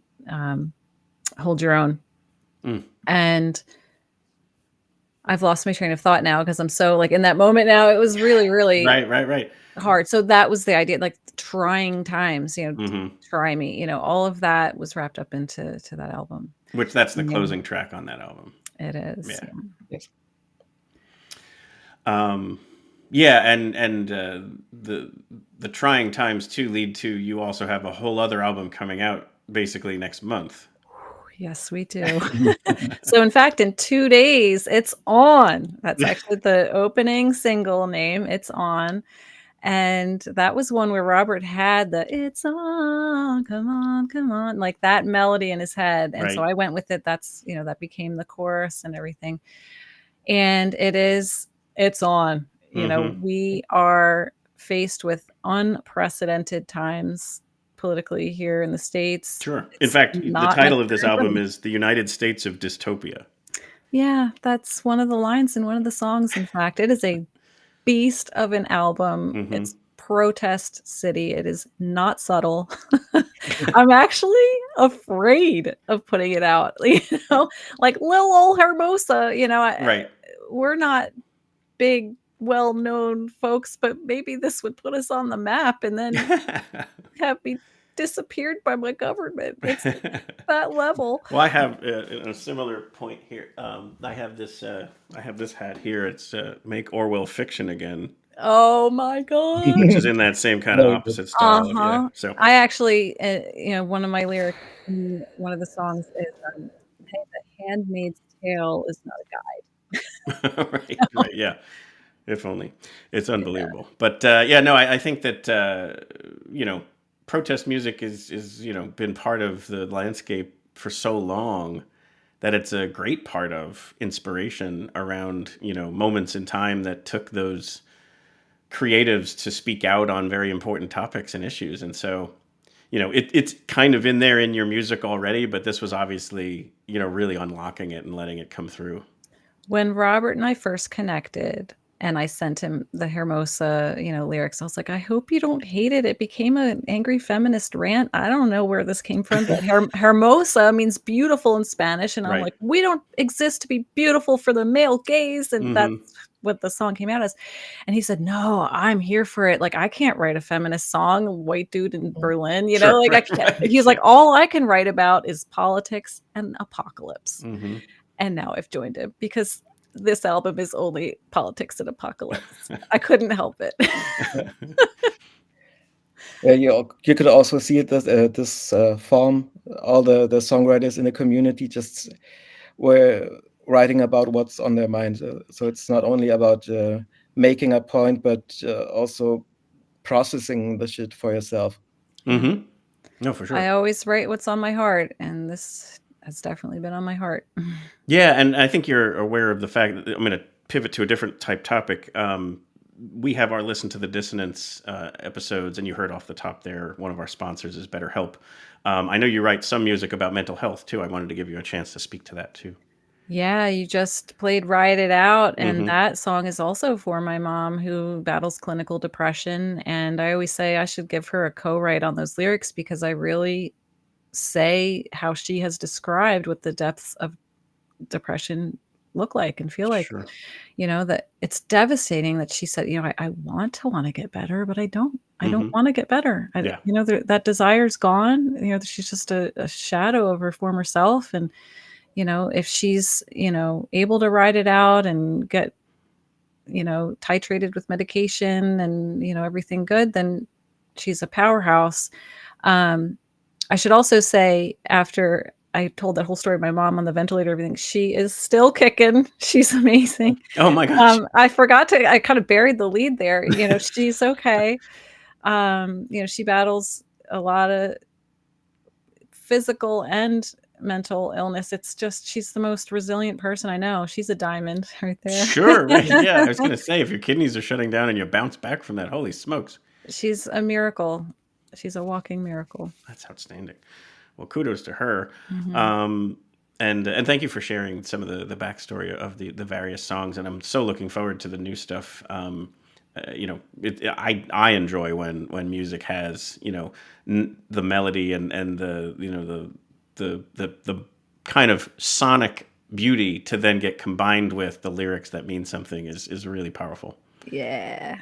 Hold Your Own. Mm. And I've lost my train of thought now because I'm so like in that moment now. It was really, really Right. hard. So that was the idea, like trying times, Hmm. try me, all of that was wrapped up into that album. Which that's the Yeah. closing track on that album. It is. Yeah. Yes. Yeah, and the trying times too lead to you also have a whole other album coming out basically next month. Yes, we do. So in fact, in 2 days, it's on. That's actually the opening single name. It's on. And that was one where Robert had the "It's on, come on," like that melody in his head. And so Right. I went with it. That's, that became the chorus and everything. And it's on. Mhm. We are faced with unprecedented times politically here in the States. Sure. In It's fact, the not title of this necessarily- album is "The United States of Dystopia." Yeah, that's one of the lines in one of the songs. In fact, it is a beast of an album. Mhm. It's protest city. It is not subtle. I'm actually afraid of putting it out. Like little old Hermosa. Right. We're not big, well-known folks, but maybe this would put us on the map and then have me disappeared by my government. It's that level. Well, I have a similar point here. I have this hat here. It's "Make Orwell Fiction Again," Oh my god. which is in that same kind of Very good. opposite style. Yeah. Uh-huh. So I actually, one of my lyrics in one of the songs is, "Hey, the Handmaid's Tale is not a guide." right. Yeah. If only. It's unbelievable. But yeah, no, I think that protest music is been part of the landscape for so long that it's a great part of inspiration around moments in time that took those creatives to speak out on very important topics and issues. And so it's kind of in there in your music already, but this was obviously really unlocking it and letting it come through. When Robert and I first connected and I sent him the Hermosa, lyrics, I was like, I hope you don't hate it. It became an angry feminist rant. I don't know where this came from, but Hermosa means beautiful in Spanish. And I'm Right. like, we don't exist to be beautiful for the male gaze. And Mhm. that's what the song came out as. And he said, no, I'm here for it. Like, I can't write a feminist song, white dude in Berlin, Sure, like I right, can't. right. He's like, all I can write about is politics and apocalypse. Mhm. And now I've joined him because this album is only politics and apocalypse. I couldn't help it. You could also see it this form. All the songwriters in the community just were writing about what's on their mind. So it's not only about making a point, but also processing the shit for yourself. Mhm. No, for sure. I always write what's on my heart, and this has definitely been on my heart. Yeah, and I think you're aware of the fact that I'm going to pivot to a different type topic. We have our Listen to the Dissonance episodes, and you heard off the top there, one of our sponsors is BetterHelp. I know you write some music about mental health, too. I wanted to give you a chance to speak to that, too. Yeah, you just played Ride It Out, and Mhm. that song is also for my mom who battles clinical depression. And I always say I should give her a co-write on those lyrics because I really say how she has described what the depths of depression look like and feel like. Sure. That it's devastating that she said, I want to get better, but I don't Mhm. want to get better. Yeah. That desire's gone. She's just a shadow of her former self. And, if she's, able to ride it out and get, titrated with medication and, everything good, then she's a powerhouse. I should also say, after I told that whole story of my mom on the ventilator, everything, she is still kicking. She's amazing. Oh, my gosh. I kind of buried the lead there. She's okay. She battles a lot of physical and mental illness. It's just, she's the most resilient person I know. She's a diamond right there. Sure, right. Yeah, I was going to say, if your kidneys are shutting down and you bounce back from that, holy smokes. She's a miracle. She's a walking miracle. That's outstanding. Well, kudos to her. Mhm. And thank you for sharing some of the backstory of the various songs. And I'm so looking forward to the new stuff. I enjoy when music has the melody and the the kind of sonic beauty to then get combined with the lyrics that mean something is really powerful. Yeah.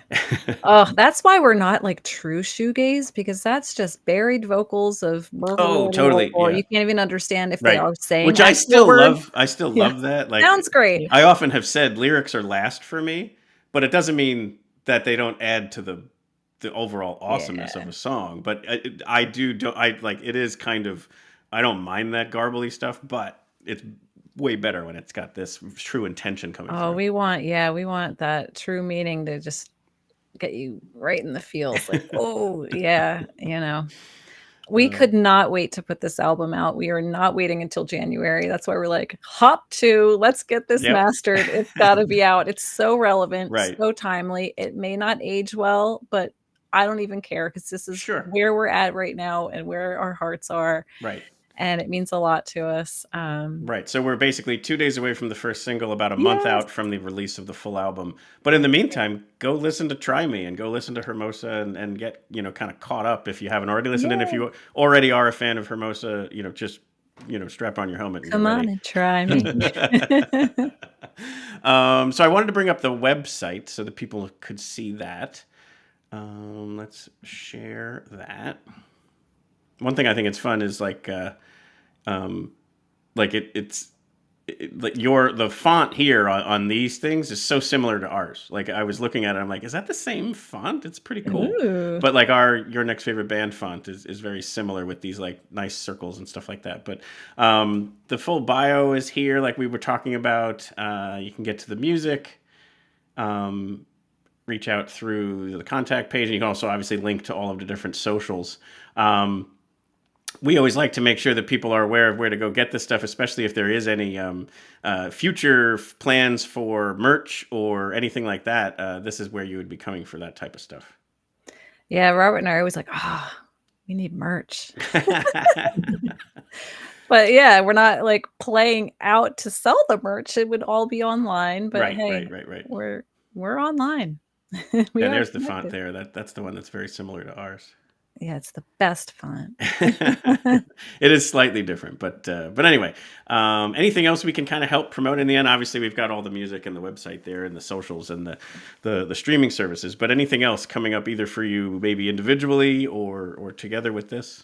Oh, that's why we're not like true shoegaze, because that's just buried vocals of Oh, totally. or Yeah. you can't even understand if they Right. are saying Which I actual still words. love. I still Yeah. love that. Like, Sounds great. I often have said lyrics are last for me, but it doesn't mean that they don't add to the overall awesomeness of a song. But I like it is kind of, I don't mind that garbly stuff, but it's way better when it's got this true intention coming Oh, through. we want that true meaning to just get you right in the feels. Like, oh yeah, we could not wait to put this album out. We are not waiting until January. That's why we're like, hop to, let's get this Yep. mastered. It's got to be out. It's so relevant, Right. so timely. It may not age well, but I don't even care, because this is Sure. where we're at right now and where our hearts are. Right. And it means a lot to us. Right. So we're basically 2 days away from the first single, about a month Yes. out from the release of the full album. But in the meantime, go listen to Try Me and go listen to Hermosa and get, kind of caught up if you haven't already listened. And if you already are a fan of Hermosa, just, strap on your helmet and Come get on ready. and try me. So I wanted to bring up the website so that people could see that. Let's share that. One thing I think it's fun is like the font here on these things is so similar to ours. Like, I was looking at it, I'm like, is that the same font? It's pretty cool. Ooh. But like Your Next Favorite Band font is very similar with these like nice circles and stuff like that. But the full bio is here, like we were talking about. You can get to the music, reach out through the contact page, and you can also obviously link to all of the different socials. We always like to make sure that people are aware of where to go get this stuff, especially if there is any future plans for merch or anything like that. This is where you would be coming for that type of stuff. Yeah, Robert and I are always like, we need merch. But yeah, we're not like playing out to sell the merch. It would all be online. But Right, hey, right. we're online. Yeah, there's the font there. That's the one that's very similar to ours. Yeah, it's the best font. It is slightly different, but anyway, anything else we can kind of help promote in the end? Obviously, we've got all the music and the website there and the socials and the streaming services, but anything else coming up either for you maybe individually or together with this?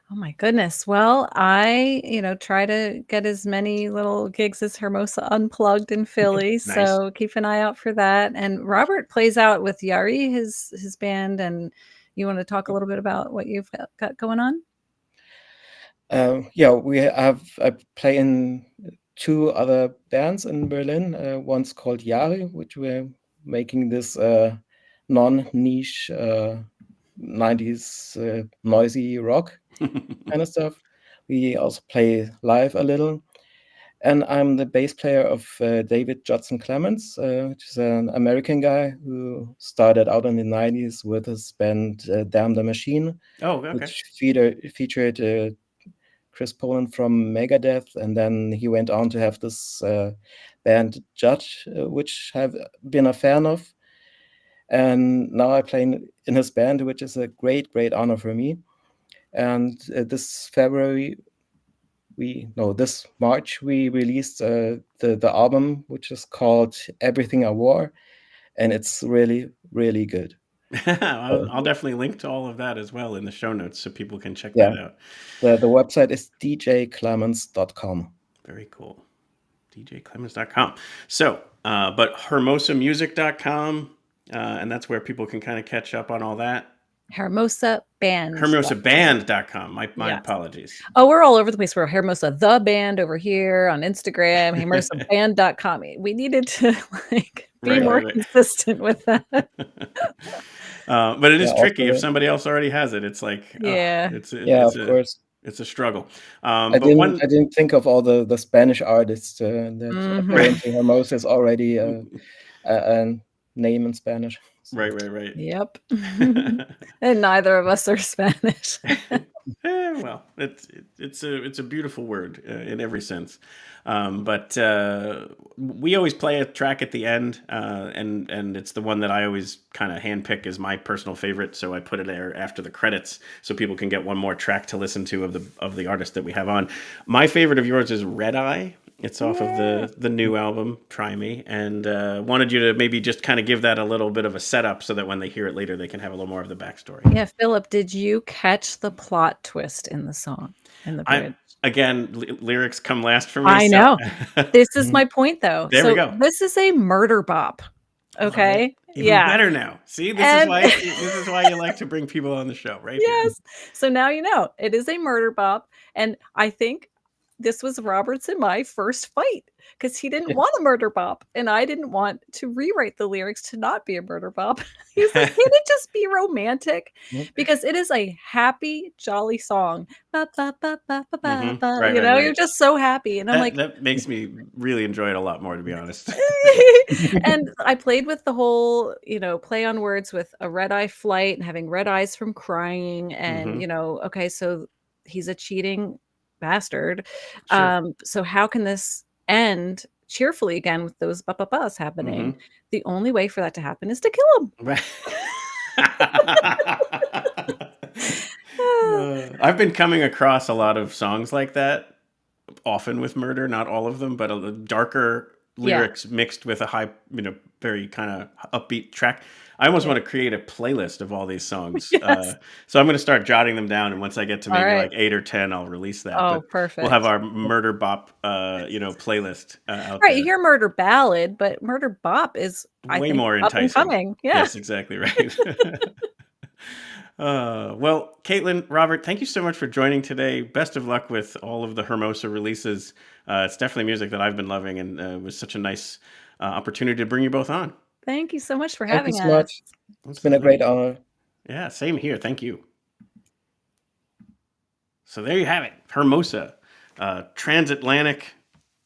Oh my goodness. Well, I, try to get as many little gigs as Hermosa Unplugged in Philly. Nice. So keep an eye out for that. And Robert plays out with Yari, his band. And you want to talk a little bit about what you've got going on? I play in 2 other bands in Berlin. One's called Yari, which we're making this non-niche 90s noisy rock kind of stuff. We also play live a little. And I'm the bass player of David Judson Clements, which is an American guy who started out in the 90s with his band Damn the Machine. Oh, okay. Which featured Chris Poland from Megadeth. And then he went on to have this band Judge, which I've been a fan of. And now I play in his band, which is a great, great honor for me. And this March, we released the album, which is called Everything I Wore, and it's really, really good. I'll definitely link to all of that as well in the show notes so people can check that out. The website is djclemens.com. Very cool. djclemens.com. So, but hermosamusic.com, and that's where people can kind of catch up on all that. Hermosa Band. Hermosaband.com. My apologies. Oh, we're all over the place. We're Hermosa the Band over here on Instagram, hermosaband.com. We needed to be more consistent with that. But it is tricky if somebody else already has it. It's like of course. It's a struggle. I didn't think of all the Spanish artists that apparently Hermosa is already a name in Spanish. Right. Yep. And neither of us are Spanish. Well, it's a beautiful word in every sense. But we always play a track at the end, and it's the one that I always kind of handpick as my personal favorite. So I put it there after the credits, so people can get one more track to listen to of the artist that we have on. My favorite of yours is Red Eye. It's off of the new album, Try Me, and wanted you to maybe just kind of give that a little bit of a setup so that when they hear it later, they can have a little more of the backstory. Yeah, Philip, did you catch the plot twist in the song, in the bridge? Lyrics come last for me. I know. This is my point, though. There we go. This is a murder bop. Okay. Even better now. See, this is why you like to bring people on the show, right? Yes. So now you know it is a murder bop, and I think this was Robert's and my first fight because he didn't want a murder bop, and I didn't want to rewrite the lyrics to not be a murder bop. He's like, can it just be romantic? Because it is a happy, jolly song. Ba, ba, ba, ba, ba, ba, ba. Right, You're just so happy, and I'm like, that makes me really enjoy it a lot more, to be honest. And I played with the whole, play on words with a red eye flight and having red eyes from crying, and okay, so he's a cheating bastard. Sure. So how can this end cheerfully again with those ba-ba-bas happening? The only way for that to happen is to kill him. Right. I've been coming across a lot of songs like that, often with murder, not all of them, but a darker lyrics mixed with a high, very kind of upbeat track. I almost want to create a playlist of all these songs. Yes. So I'm going to start jotting them down, and once I get to maybe like 8 or 10, I'll release that. Oh, but perfect. We'll have our murder bop, playlist out right, there. you hear murder ballad, but murder bop is I way think, more up and enticing. coming. Yeah. Yes, exactly right. Well, Caitlin, Robert, thank you so much for joining today. Best of luck with all of the Hermosa releases. It's definitely music that I've been loving, and it was such a nice opportunity to bring you both on. Thank you so much for having us. Thank you so much. It's been a great honor. Yeah, same here. Thank you. So there you have it. Hermosa, transatlantic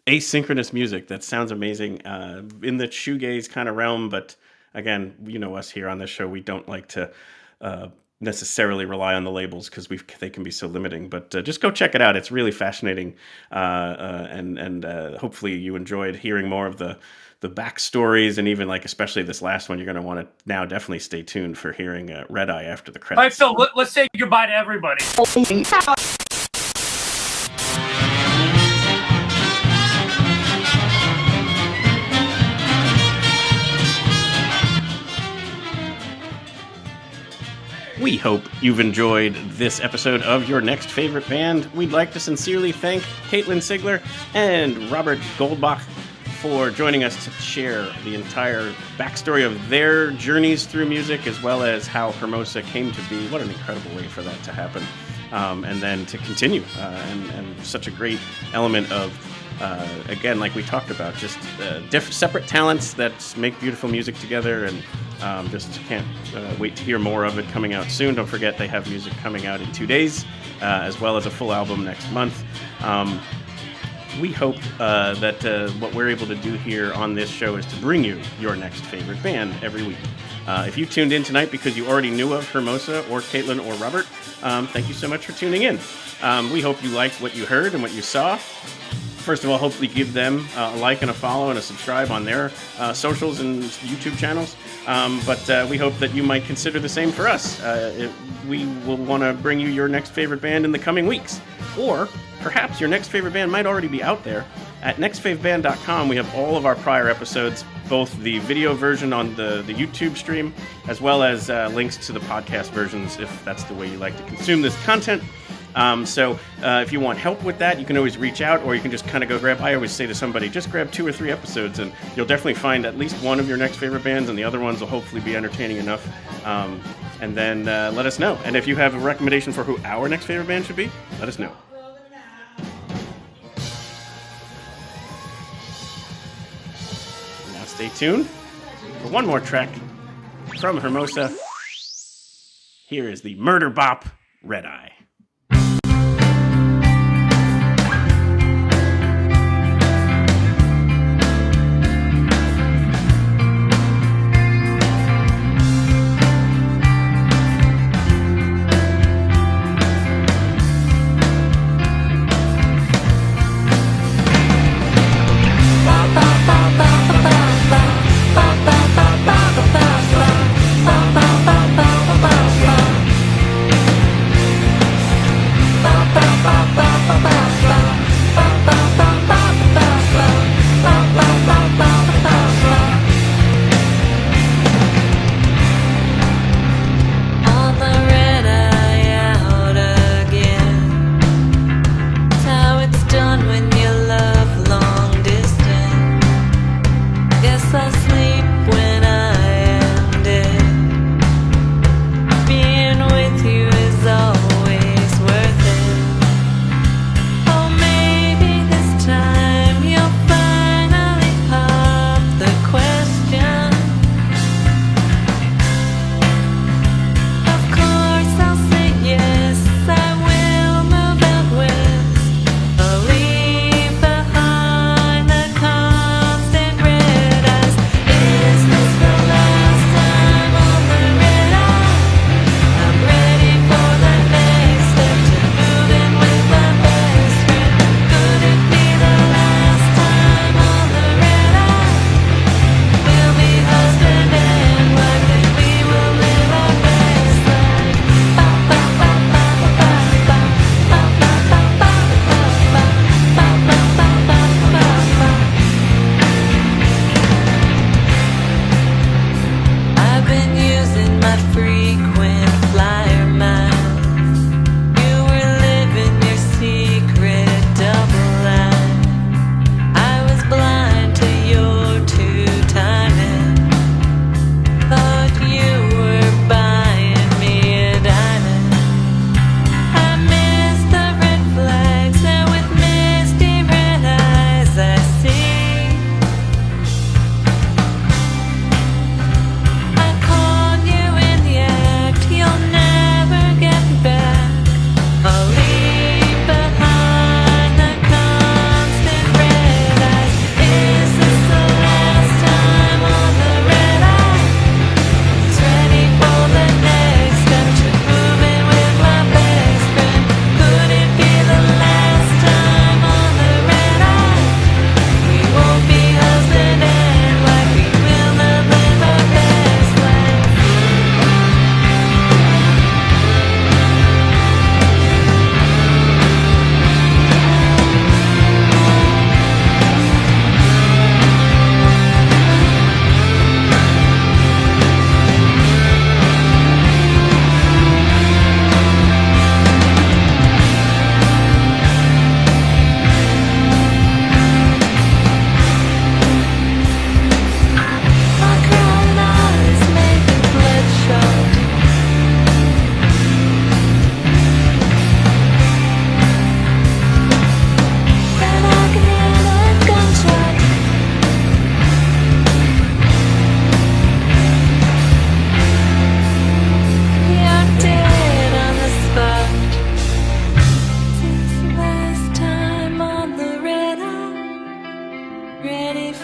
asynchronous music. That sounds amazing. In the shoegaze kind of realm, but again, us here on this show, we don't like to necessarily rely on the labels because they can be so limiting. But just go check it out. It's really fascinating, and hopefully you enjoyed hearing more of the backstories, and even especially this last one. You're going to want to now definitely stay tuned for hearing Red Eye after the credits. All right, so let's say goodbye to everybody. We hope you've enjoyed this episode of Your Next Favorite Band. We'd like to sincerely thank Caitlin Sigler and Robert Goldbach for joining us to share the entire backstory of their journeys through music, as well as how Hermosa came to be. What an incredible way for that to happen. And then to continue, and such a great element of, again, like we talked about, just separate talents that make beautiful music together, and just can't wait to hear more of it coming out soon. Don't forget they have music coming out in 2 days, as well as a full album next month. We hope that what we're able to do here on this show is to bring you your next favorite band every week. If you tuned in tonight because you already knew of Hermosa or Caitlin or Robert, thank you so much for tuning in. We hope you liked what you heard and what you saw. First of all, hopefully give them a like and a follow and a subscribe on their socials and YouTube channels. But we hope that you might consider the same for us. We will want to bring you your next favorite band in the coming weeks. Or perhaps your next favorite band might already be out there. At nextfaveband.com, we have all of our prior episodes, both the video version on the YouTube stream, as well as links to the podcast versions, if that's the way you like to consume this content. So if you want help with that, you can always reach out, or you can just kind of go grab, I always say to somebody, just grab 2 or 3 episodes, and you'll definitely find at least one of your next favorite bands, and the other ones will hopefully be entertaining enough. And then let us know. And if you have a recommendation for who our next favorite band should be, let us know. Now stay tuned for one more track from Hermosa. Here is the murder bop, Red Eye.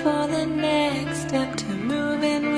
for the next step to moving